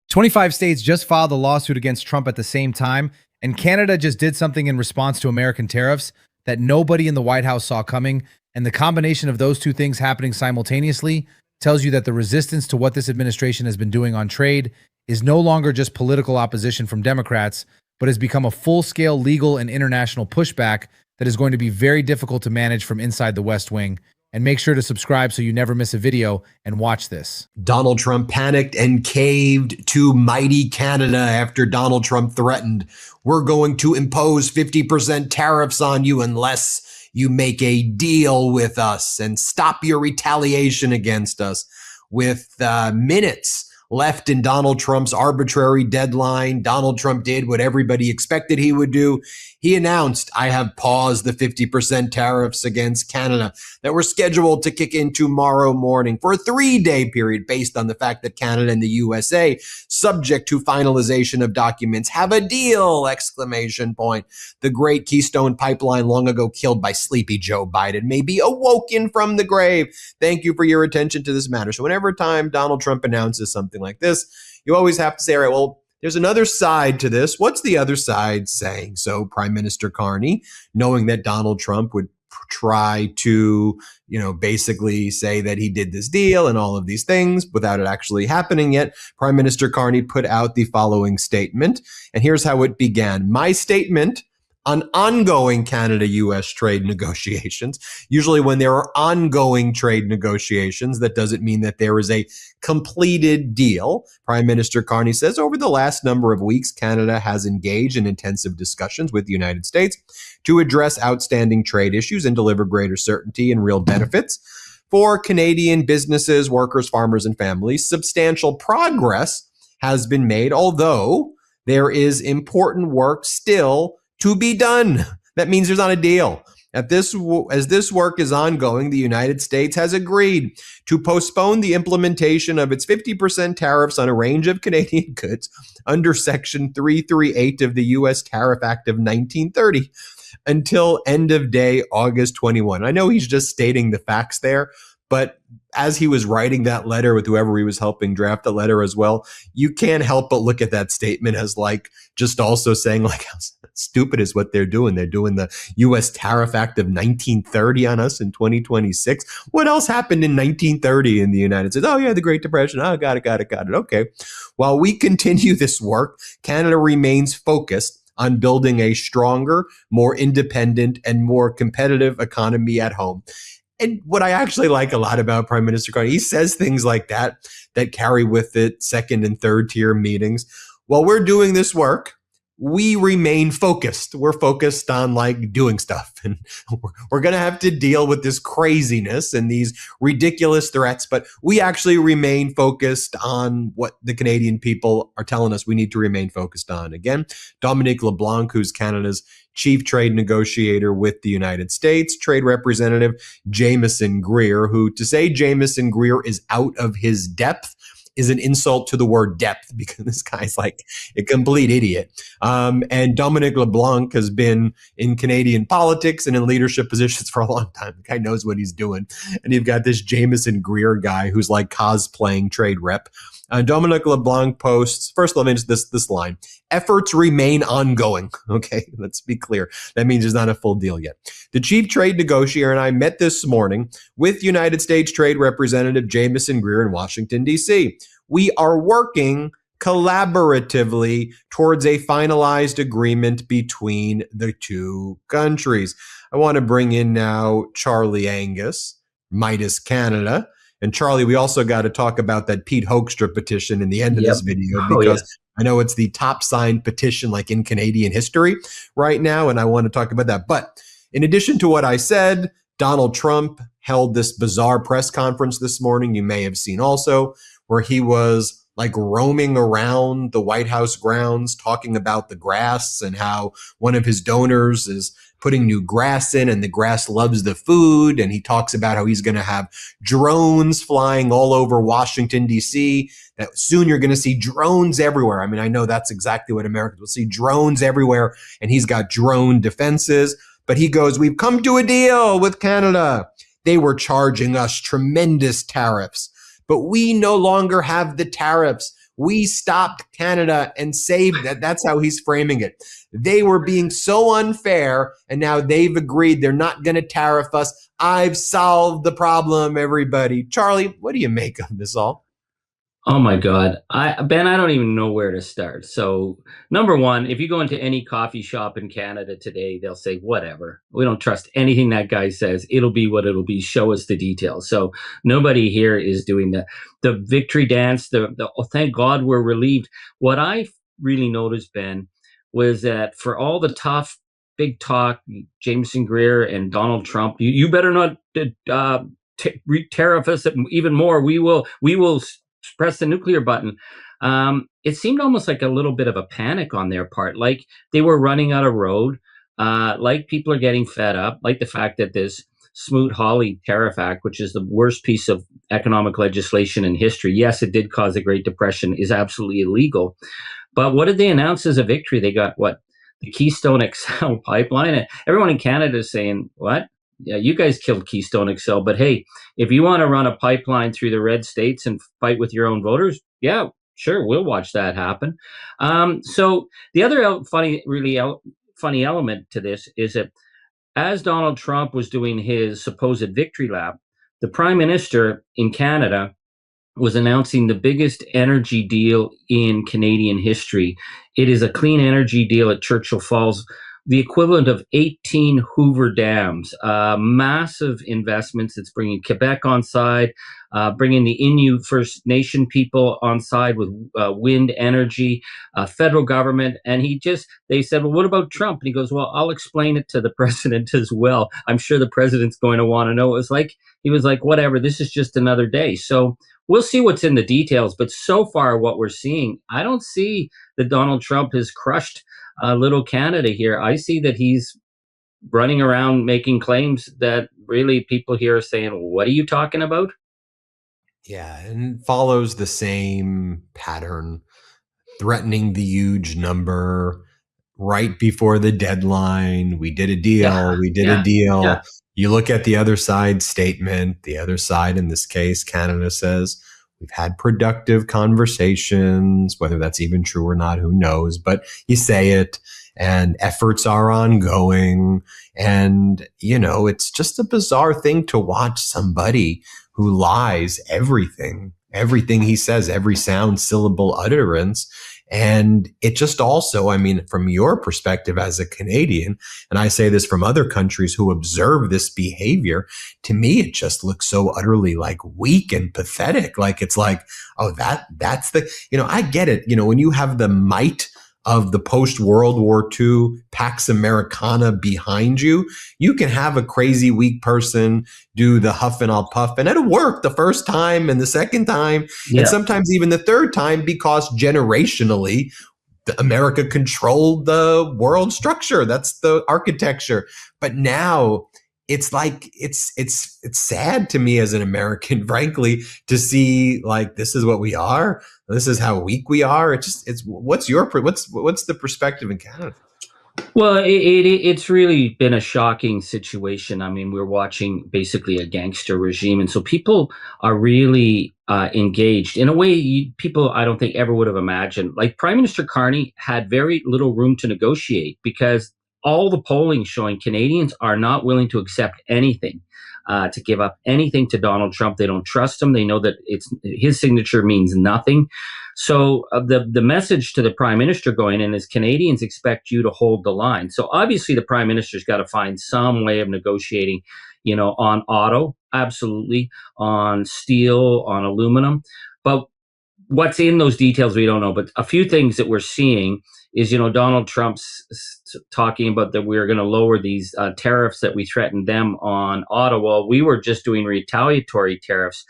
25 states just filed a lawsuit against Trump at the same time, and Canada just did something in response to American tariffs that nobody in the White House saw coming. And the combination of those two things happening simultaneously tells you that the resistance to what this administration has been doing on trade is no longer just political opposition from Democrats, but has become a full-scale legal and international pushback that is going to be very difficult to manage from inside the West Wing. And make sure to subscribe so you never miss a video and watch this. Donald Trump panicked and caved to mighty Canada after Donald Trump threatened, "We're going to impose 50% tariffs on you unless you make a deal with us and stop your retaliation against us." With minutes left in Donald Trump's arbitrary deadline, Donald Trump did what everybody expected he would do. He announced, "I have paused the 50% tariffs against Canada that were scheduled to kick in tomorrow morning for a 3-day period based on the fact that Canada and the USA, subject to finalization of documents, have a deal!" Exclamation point. The great Keystone Pipeline, long ago killed by sleepy Joe Biden, may be awoken from the grave. Thank you for your attention to this matter. So whenever time Donald Trump announces something like this, you always have to say, all right, well, there's another side to this. What's the other side saying? So Prime Minister Carney, knowing that Donald Trump would try to, basically say that he did this deal and all of these things without it actually happening yet, Prime Minister Carney put out the following statement. And here's how it began. "My statement on ongoing Canada-U.S. trade negotiations." Usually when there are ongoing trade negotiations, that doesn't mean that there is a completed deal. Prime Minister Carney says, "Over the last number of weeks, Canada has engaged in intensive discussions with the United States to address outstanding trade issues and deliver greater certainty and real benefits for Canadian businesses, workers, farmers, and families. Substantial progress has been made, although there is important work still to be done." That means there's not a deal. As this work is ongoing, the United States has agreed to postpone the implementation of its 50% tariffs on a range of Canadian goods under Section 338 of the U.S. Tariff Act of 1930 until end of day August 21. I know he's just stating the facts there, but as he was writing that letter with whoever he was helping draft the letter as well, you can't help but look at that statement as just also saying how stupid is what they're doing. They're doing the U.S. Tariff Act of 1930 on us in 2026. What else happened in 1930 in the United States? Oh yeah, the Great Depression. Oh, got it. Okay. While we continue this work, Canada remains focused on building a stronger, more independent, and more competitive economy at home. And what I actually like a lot about Prime Minister Carney, he says things like that carry with it second and third tier meetings. While we're doing this work, we remain focused. We're focused on doing stuff, and we're going to have to deal with this craziness and these ridiculous threats, but we actually remain focused on what the Canadian people are telling us we need to remain focused on. Again, Dominic LeBlanc, who's Canada's chief trade negotiator with the United States, Trade Representative Jameson Greer, who, to say Jameson Greer is out of his depth is an insult to the word depth, because this guy's a complete idiot. And Dominic LeBlanc has been in Canadian politics and in leadership positions for a long time. The guy knows what he's doing. And you've got this Jameson Greer guy who's cosplaying trade rep. Dominic LeBlanc posts, first let me just this line, "Efforts remain ongoing." Okay, let's be clear. That means there's not a full deal yet. "The chief trade negotiator and I met this morning with United States Trade Representative Jameson Greer in Washington, D.C. We are working collaboratively towards a finalized agreement between the two countries." I want to bring in now Charlie Angus, Midas Canada. And Charlie, we also got to talk about that Pete Hoekstra petition in the end of this video, because I know it's the top signed petition in Canadian history right now, and I want to talk about that. But in addition to what I said, Donald Trump held this bizarre press conference this morning, you may have seen also, where he was roaming around the White House grounds talking about the grass and how one of his donors is putting new grass in and the grass loves the food. And he talks about how he's going to have drones flying all over Washington, D.C., that soon you're going to see drones everywhere. I mean, I know that's exactly what Americans will see, drones everywhere. And he's got drone defenses. But he goes, "We've come to a deal with Canada. They were charging us tremendous tariffs, but we no longer have the tariffs. We stopped Canada and saved that. That's how he's framing it. They were being so unfair, and now they've agreed they're not going to tariff us. I've solved the problem, everybody. Charlie, what do you make of this all? Oh my God. Ben, I don't even know where to start. So, number one, if you go into any coffee shop in Canada today, they'll say, whatever. We don't trust anything that guy says. It'll be what it'll be. Show us the details. So, nobody here is doing the victory dance. Oh, thank God we're relieved. What I really noticed, Ben, was that for all the tough, big talk, Jameson Greer and Donald Trump, you better not tariff us even more. We will press the nuclear button. It seemed almost like a little bit of a panic on their part, like they were running out of road, like people are getting fed up, like the fact that this Smoot-Hawley Tariff Act, which is the worst piece of economic legislation in history, yes, it did cause a Great Depression, is absolutely illegal. But what did they announce as a victory? They got what? The Keystone XL pipeline. And everyone in Canada is saying, what? Yeah, you guys killed Keystone XL, but hey, if you want to run a pipeline through the red states and fight with your own voters, yeah, sure, we'll watch that happen. So the other funny element to this is that as Donald Trump was doing his supposed victory lap, the Prime Minister in Canada was announcing the biggest energy deal in Canadian history. It is a clean energy deal at Churchill Falls, the equivalent of 18 Hoover dams, massive investments. It's bringing Quebec on side, bringing the Innu First Nation people on side with wind energy, federal government. And they said, well, what about Trump? And he goes, well, I'll explain it to the president as well. I'm sure the president's going to want to know. He was like, whatever, this is just another day. So we'll see what's in the details. But so far, what we're seeing, I don't see that Donald Trump has crushed little Canada here. I see that he's running around making claims that really people here are saying, what are you talking about? Yeah, and follows the same pattern, threatening the huge number right before the deadline. We did a deal. Yeah, we did yeah, a deal. yeah. You look at the other side statement. The other side, in this case, Canada says, we've had productive conversations, whether that's even true or not, who knows, but you say it, and efforts are ongoing. And, it's just a bizarre thing to watch somebody who lies everything he says, every sound, syllable, utterance. And it just also, from your perspective as a Canadian, and I say this from other countries who observe this behavior, to me, it just looks so utterly like weak and pathetic. Like, it's like, oh, that's I get it. When you have the might of the post-World War II Pax Americana behind you, you can have a crazy weak person do the huff and I'll puff, and it'll work the first time and the second time, Yeah. and sometimes even the third time, because generationally, America controlled the world structure. That's the architecture. But now it's like it's sad to me as an American, frankly, to see like this is what we are. This is how weak we are. It's what's the perspective in Canada? Well, it's really been a shocking situation. I mean, we're watching basically a gangster regime, and so people are really engaged in a way people I don't think ever would have imagined. Like Prime Minister Carney had very little room to negotiate because all the polling showing Canadians are not willing to accept anything, to give up anything to Donald Trump. They don't trust him. They know that his signature means nothing. So the message to the Prime Minister going in is Canadians expect you to hold the line. So obviously the Prime Minister's got to find some way of negotiating, on auto, absolutely, on steel, on aluminum. But what's in those details, we don't know. But a few things that we're seeing is, Donald Trump's talking about that we're going to lower these tariffs that we threatened them on auto. Well, we were just doing retaliatory tariffs.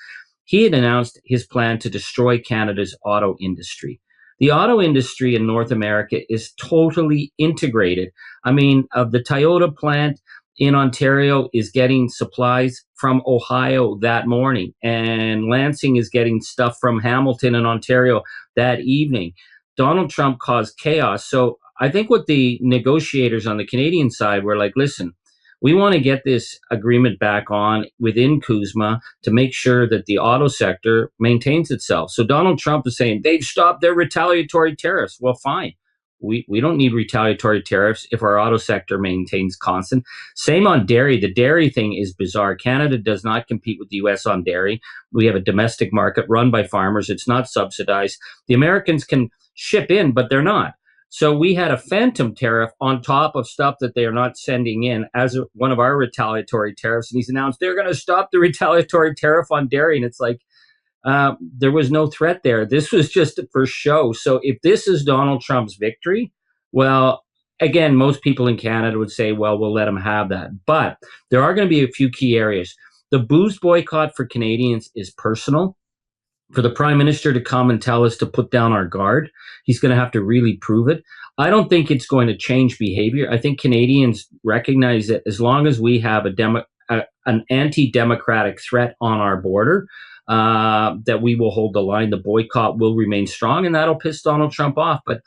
He had announced his plan to destroy Canada's auto industry. The auto industry in North America is totally integrated. I mean, the Toyota plant in Ontario is getting supplies from Ohio that morning, and Lansing is getting stuff from Hamilton in Ontario that evening. Donald Trump caused chaos. So I think what the negotiators on the Canadian side were like, listen, We want to get this agreement back on within CUSMA to make sure that the auto sector maintains itself. So Donald Trump is saying they've stopped their retaliatory tariffs. Well, fine. We don't need retaliatory tariffs if our auto sector maintains constant. Same on dairy. The dairy thing is bizarre. Canada does not compete with the US on dairy. We have a domestic market run by farmers. It's not subsidized. The Americans can ship in, but they're not. So we had a phantom tariff on top of stuff that they are not sending in as one of our retaliatory tariffs. And he's announced they're going to stop the retaliatory tariff on dairy. And it's like, there was no threat there. This was just for show. So if this is Donald Trump's victory, well, again, most people in Canada would say, well, we'll let him have that. But there are going to be a few key areas. The booze boycott for Canadians is personal. For the Prime Minister to come and tell us to put down our guard, he's going to have to really prove it. I don't think it's going to change behavior. I think Canadians recognize that as long as we have an anti-democratic threat on our border, that we will hold the line. The boycott will remain strong, and that'll piss Donald Trump off. But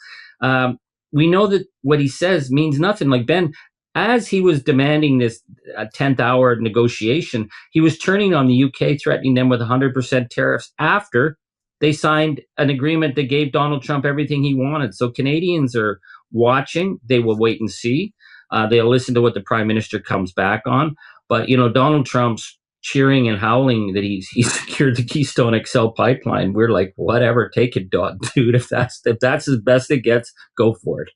we know that what he says means nothing. Like, Ben, as he was demanding this 10th hour negotiation, he was turning on the UK, threatening them with 100% tariffs after they signed an agreement that gave Donald Trump everything he wanted. So Canadians are watching. They will wait and see. They'll listen to what the Prime Minister comes back on. But, Donald Trump's cheering and howling that he secured the Keystone XL pipeline. We're like, whatever, take it, dude. If that's as best it gets, go for it.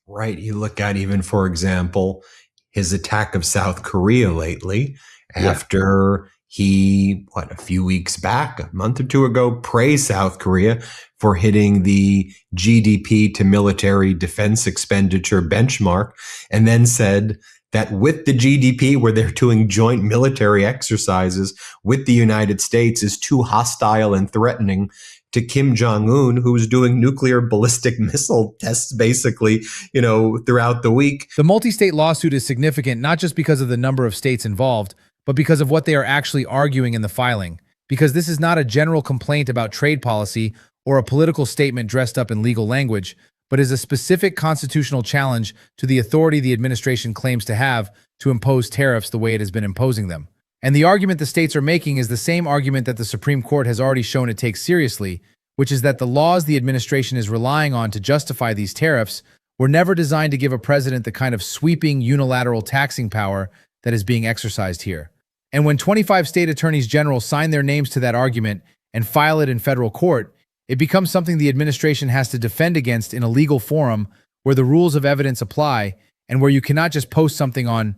Right. You look at even, for example, his attack of South Korea lately, after he, a few weeks back, a month or two ago, praised South Korea for hitting the GDP to military defense expenditure benchmark, and then said that with the GDP, where they're doing joint military exercises with the United States, is too hostile and threatening to Kim Jong-un, who's doing nuclear ballistic missile tests basically, throughout the week. The multi-state lawsuit is significant not just because of the number of states involved, but because of what they are actually arguing in the filing. Because this is not a general complaint about trade policy or a political statement dressed up in legal language, but is a specific constitutional challenge to the authority the administration claims to have to impose tariffs the way it has been imposing them. And the argument the states are making is the same argument that the Supreme Court has already shown it takes seriously, which is that the laws the administration is relying on to justify these tariffs were never designed to give a president the kind of sweeping unilateral taxing power that is being exercised here. And when 25 state attorneys general sign their names to that argument and file it in federal court, it becomes something the administration has to defend against in a legal forum where the rules of evidence apply and where you cannot just post something on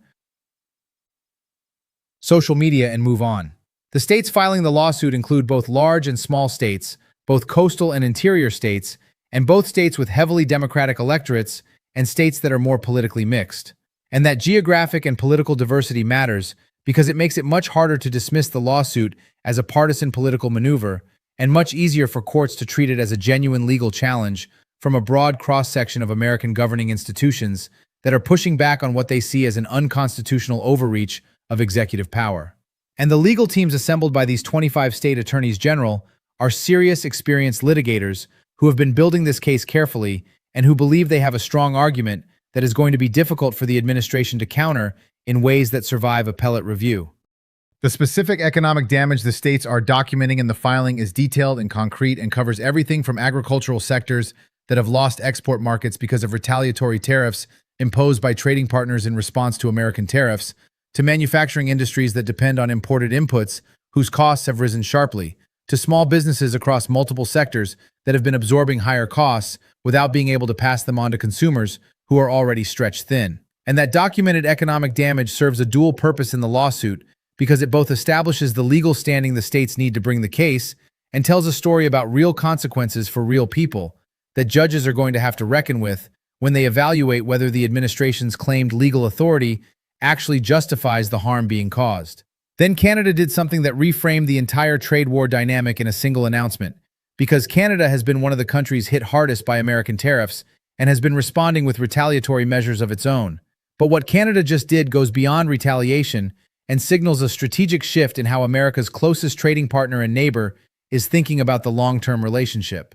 social media and move on. The states filing the lawsuit include both large and small states, both coastal and interior states, and both states with heavily Democratic electorates and states that are more politically mixed. And that geographic and political diversity matters because it makes it much harder to dismiss the lawsuit as a partisan political maneuver and much easier for courts to treat it as a genuine legal challenge from a broad cross-section of American governing institutions that are pushing back on what they see as an unconstitutional overreach of executive power. And the legal teams assembled by these 25 state attorneys general are serious, experienced litigators who have been building this case carefully and who believe they have a strong argument that is going to be difficult for the administration to counter in ways that survive appellate review. The specific economic damage the states are documenting in the filing is detailed and concrete and covers everything from agricultural sectors that have lost export markets because of retaliatory tariffs imposed by trading partners in response to American tariffs, to manufacturing industries that depend on imported inputs whose costs have risen sharply, to small businesses across multiple sectors that have been absorbing higher costs without being able to pass them on to consumers who are already stretched thin. And that documented economic damage serves a dual purpose in the lawsuit because it both establishes the legal standing the states need to bring the case and tells a story about real consequences for real people that judges are going to have to reckon with when they evaluate whether the administration's claimed legal authority actually justifies the harm being caused. Then Canada did something that reframed the entire trade war dynamic in a single announcement, because Canada has been one of the countries hit hardest by American tariffs and has been responding with retaliatory measures of its own. But what Canada just did goes beyond retaliation and signals a strategic shift in how America's closest trading partner and neighbor is thinking about the long-term relationship.